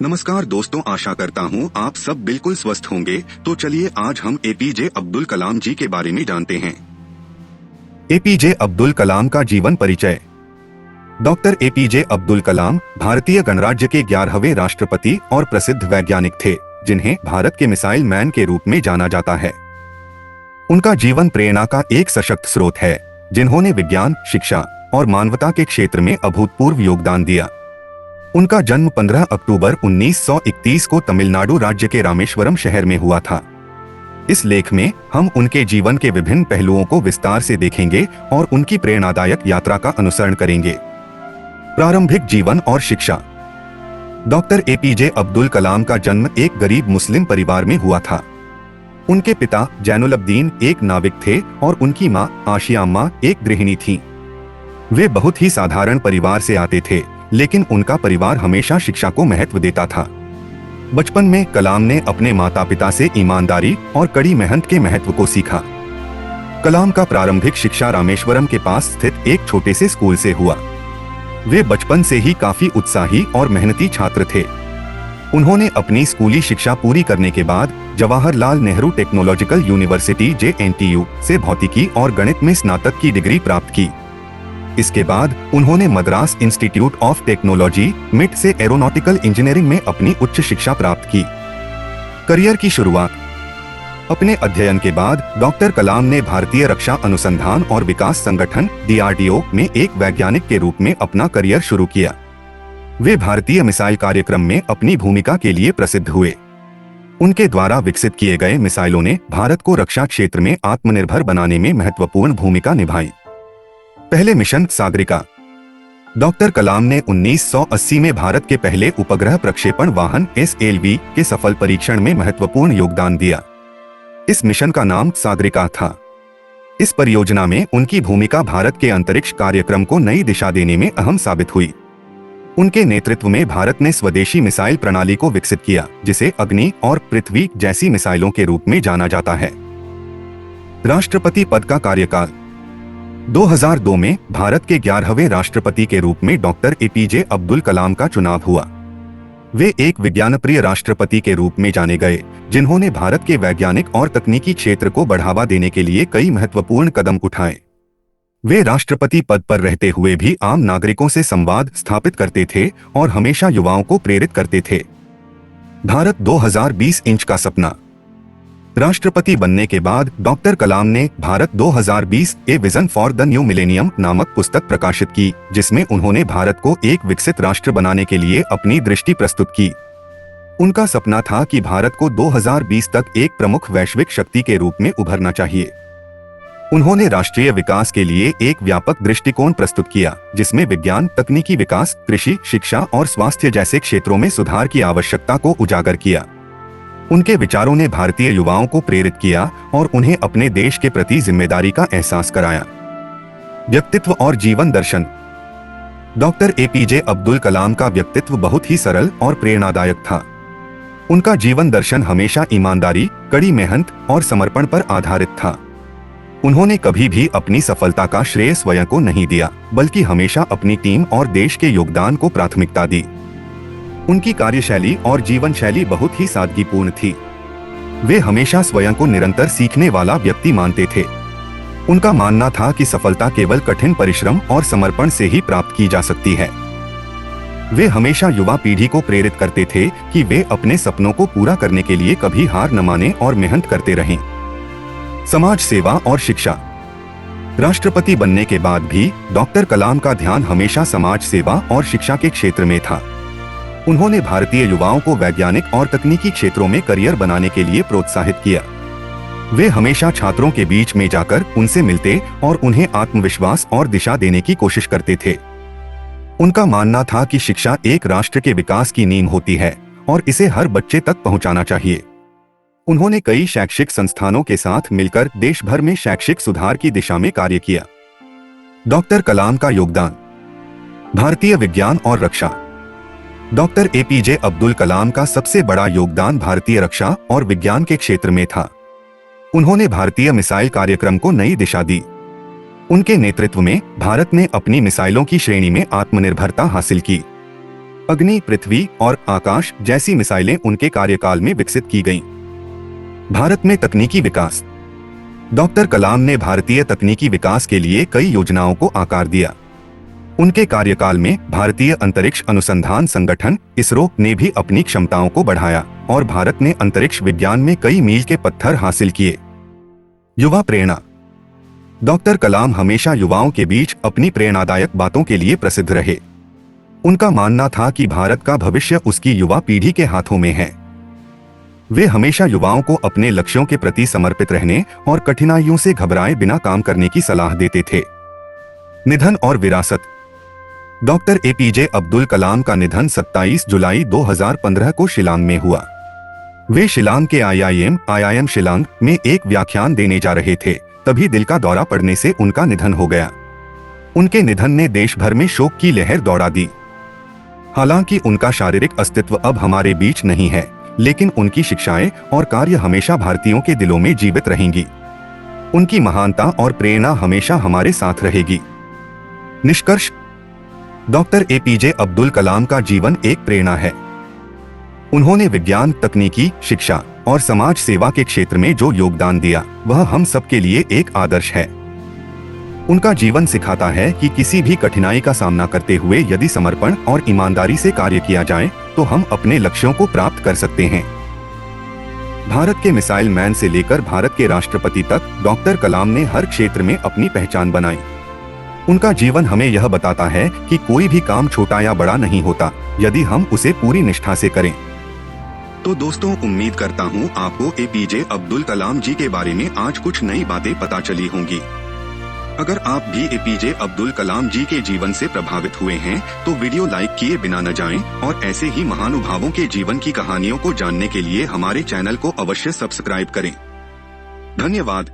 नमस्कार दोस्तों, आशा करता हूँ आप सब बिल्कुल स्वस्थ होंगे। तो चलिए आज हम एपीजे अब्दुल कलाम जी के बारे में जानते हैं। एपीजे अब्दुल कलाम का जीवन परिचय। डॉक्टर एपीजे अब्दुल कलाम भारतीय गणराज्य के 11वें राष्ट्रपति और प्रसिद्ध वैज्ञानिक थे, जिन्हें भारत के मिसाइल मैन के रूप में जाना जाता है। उनका जीवन प्रेरणा का एक सशक्त स्रोत है, जिन्होंने विज्ञान, शिक्षा और मानवता के क्षेत्र में अभूतपूर्व योगदान दिया। उनका जन्म 15 अक्टूबर 1931 को तमिलनाडु राज्य के रामेश्वरम शहर में हुआ था। इस लेख में हम उनके जीवन के विभिन्न पहलुओं को विस्तार से देखेंगे और उनकी प्रेरणादायक यात्रा का अनुसरण करेंगे। प्रारंभिक जीवन और शिक्षा। डॉक्टर एपीजे अब्दुल कलाम का जन्म एक गरीब मुस्लिम परिवार में हुआ था। उनके पिता जैनुलब्दीन एक नाविक थे और उनकी मां आशिया अम्मा एक गृहिणी थीं। वे बहुत ही साधारण परिवार से आते थे, लेकिन उनका परिवार हमेशा शिक्षा को महत्व देता था। बचपन में कलाम ने अपने माता पिता से ईमानदारी और कड़ी मेहनत के महत्व को सीखा। कलाम का प्रारंभिक शिक्षा रामेश्वरम के पास स्थित एक छोटे से स्कूल से हुआ। वे बचपन से ही काफी उत्साही और मेहनती छात्र थे। उन्होंने अपनी स्कूली शिक्षा पूरी करने के बाद Jawaharlal Nehru technological university JNTU से भौतिकी और गणित में स्नातक की डिग्री प्राप्त की। इसके बाद उन्होंने Madras institute of technology MIT से एरोनॉटिकल इंजीनियरिंग में अपनी उच्च शिक्षा प्राप्त की। करियर की शुरुआत। अपने अध्ययन के बाद डॉक्टर कलाम ने भारतीय रक्षा अनुसंधान और विकास संगठन DRDO में एक वैज्ञानिक के रूप में अपना करियर शुरू किया। वे भारतीय मिसाइल कार्यक्रम में अपनी भूमिका के लिए प्रसिद्ध हुए। उनके द्वारा विकसित किए गए मिसाइलों ने भारत को रक्षा क्षेत्र में आत्मनिर्भर बनाने में महत्वपूर्ण भूमिका निभाई। पहले मिशन सागरिका। डॉक्टर कलाम ने 1980 में भारत के पहले उपग्रह प्रक्षेपण वाहन SLV के सफल परीक्षण में महत्वपूर्ण योगदान दिया। इस मिशन का नाम सागरिका था। इस परियोजना में उनकी भूमिका भारत के अंतरिक्ष कार्यक्रम को नई दिशा देने में अहम साबित हुई। उनके नेतृत्व में भारत ने स्वदेशी मिसाइल प्रणाली को विकसित किया, जिसे अग्नि और पृथ्वी जैसी मिसाइलों के रूप में जाना जाता है। राष्ट्रपति पद का कार्यकाल। 2002 में भारत के 11वें राष्ट्रपति के रूप में डॉक्टर एपीजे अब्दुल कलाम का चुनाव हुआ। वे एक विज्ञानप्रिय राष्ट्रपति के रूप में जाने गए, जिन्होंने भारत के वैज्ञानिक और तकनीकी क्षेत्र को बढ़ावा देने के लिए कई महत्वपूर्ण कदम उठाए। वे राष्ट्रपति पद पर रहते हुए भी आम नागरिकों से संवाद स्थापित करते थे और हमेशा युवाओं को प्रेरित करते थे। भारत 2020 इंच का सपना। राष्ट्रपति बनने के बाद डॉक्टर कलाम ने Bharat 2020 a vision for the new millennium नामक पुस्तक प्रकाशित की, जिसमें उन्होंने भारत को एक विकसित राष्ट्र बनाने के लिए अपनी दृष्टि प्रस्तुत की। उनका सपना था कि भारत को 2020 तक एक प्रमुख वैश्विक शक्ति के रूप में उभरना चाहिए। उन्होंने राष्ट्रीय विकास के लिए एक व्यापक दृष्टिकोण प्रस्तुत किया, जिसमें विज्ञान, तकनीकी विकास, कृषि, शिक्षा और स्वास्थ्य जैसे क्षेत्रों में सुधार की आवश्यकता को उजागर किया। उनके विचारों ने भारतीय युवाओं को प्रेरित किया और उन्हें अपने देश के प्रति जिम्मेदारी का एहसास कराया। व्यक्तित्व और जीवन दर्शन। डॉक्टर एपीजे अब्दुल कलाम का व्यक्तित्व बहुत ही सरल और प्रेरणादायक था। उनका जीवन दर्शन हमेशा ईमानदारी, कड़ी मेहनत और समर्पण पर आधारित था। उन्होंने कभी भी अपनी सफलता का श्रेय स्वयं को नहीं दिया, बल्कि हमेशा अपनी टीम और देश के योगदान को प्राथमिकता दी। उनकी कार्यशैली और जीवन शैली बहुत ही सादगीपूर्ण थी। वे हमेशा स्वयं को निरंतर सीखने वाला व्यक्ति मानते थे। उनका मानना था कि सफलता केवल कठिन परिश्रम और समर्पण से ही प्राप्त की जा सकती है। वे हमेशा युवा पीढ़ी को प्रेरित करते थे कि वे अपने सपनों को पूरा करने के लिए कभी हार न माने और मेहनत करते रहें। समाज सेवा और शिक्षा। राष्ट्रपति बनने के बाद भी डॉक्टर कलाम का ध्यान हमेशा समाज सेवा और शिक्षा के क्षेत्र में था। उन्होंने भारतीय युवाओं को वैज्ञानिक और तकनीकी क्षेत्रों में करियर बनाने के लिए प्रोत्साहित किया। वे हमेशा छात्रों के बीच में जाकर उनसे मिलते और उन्हें आत्मविश्वास और दिशा देने की कोशिश करते थे। उनका मानना था कि शिक्षा एक राष्ट्र के विकास की नींव होती है और इसे हर बच्चे तक पहुंचाना चाहिए। उन्होंने कई शैक्षिक संस्थानों के साथ मिलकर देश भर में शैक्षिक सुधार की दिशा में कार्य किया। डॉक्टर कलाम का योगदान। भारतीय विज्ञान और रक्षा। डॉक्टर एपीजे अब्दुल कलाम का सबसे बड़ा योगदान भारतीय रक्षा और विज्ञान के क्षेत्र में था। उन्होंने भारतीय मिसाइल कार्यक्रम को नई दिशा दी। उनके नेतृत्व में भारत ने अपनी मिसाइलों की श्रेणी में आत्मनिर्भरता हासिल की। अग्नि, पृथ्वी और आकाश जैसी मिसाइलें उनके कार्यकाल में विकसित की गईं। भारत में तकनीकी विकास। डॉक्टर कलाम ने भारतीय तकनीकी विकास के लिए कई योजनाओं को आकार दिया। उनके कार्यकाल में भारतीय अंतरिक्ष अनुसंधान संगठन इसरो ने भी अपनी क्षमताओं को बढ़ाया और भारत ने अंतरिक्ष विज्ञान में कई मील के पत्थर हासिल किए। युवा प्रेरणा। डॉक्टर कलाम हमेशा युवाओं के बीच अपनी प्रेरणादायक बातों के लिए प्रसिद्ध रहे। उनका मानना था कि भारत का भविष्य उसकी युवा पीढ़ी के हाथों में है। वे हमेशा युवाओं को अपने लक्ष्यों के प्रति समर्पित रहने और कठिनाइयों से घबराए बिना काम करने की सलाह देते थे। निधन और विरासत। डॉक्टर एपीजे अब्दुल कलाम का निधन 27 जुलाई 2015 को शिलांग में हुआ। वे शिलांग के IIM शिलांग में एक व्याख्यान देने जा रहे थे, तभी दिल का दौरा पड़ने से उनका निधन हो गया। उनके निधन ने देश भर में शोक की लहर दौड़ा दी। हालांकि उनका शारीरिक अस्तित्व अब हमारे बीच नहीं है, लेकिन उनकी शिक्षाएं और कार्य हमेशा भारतीयों के दिलों में जीवित रहेंगी। उनकी महानता और प्रेरणा हमेशा हमारे साथ रहेगी। निष्कर्ष। डॉक्टर एपीजे अब्दुल कलाम का जीवन एक प्रेरणा है। उन्होंने विज्ञान, तकनीकी, शिक्षा और समाज सेवा के क्षेत्र में जो योगदान दिया, वह हम सबके लिए एक आदर्श है। उनका जीवन सिखाता है कि किसी भी कठिनाई का सामना करते हुए यदि समर्पण और ईमानदारी से कार्य किया जाए तो हम अपने लक्ष्यों को प्राप्त कर सकते हैं। भारत के मिसाइल मैन से लेकर भारत के राष्ट्रपति तक डॉक्टर कलाम ने हर क्षेत्र में अपनी पहचान बनाई। उनका जीवन हमें यह बताता है कि कोई भी काम छोटा या बड़ा नहीं होता, यदि हम उसे पूरी निष्ठा से करें। तो दोस्तों, उम्मीद करता हूँ आपको एपीजे अब्दुल कलाम जी के बारे में आज कुछ नई बातें पता चली होंगी। अगर आप भी एपीजे अब्दुल कलाम जी के जीवन से प्रभावित हुए हैं तो वीडियो लाइक किए बिना न जाएं और ऐसे ही महानुभावों के जीवन की कहानियों को जानने के लिए हमारे चैनल को अवश्य सब्सक्राइब करें। धन्यवाद।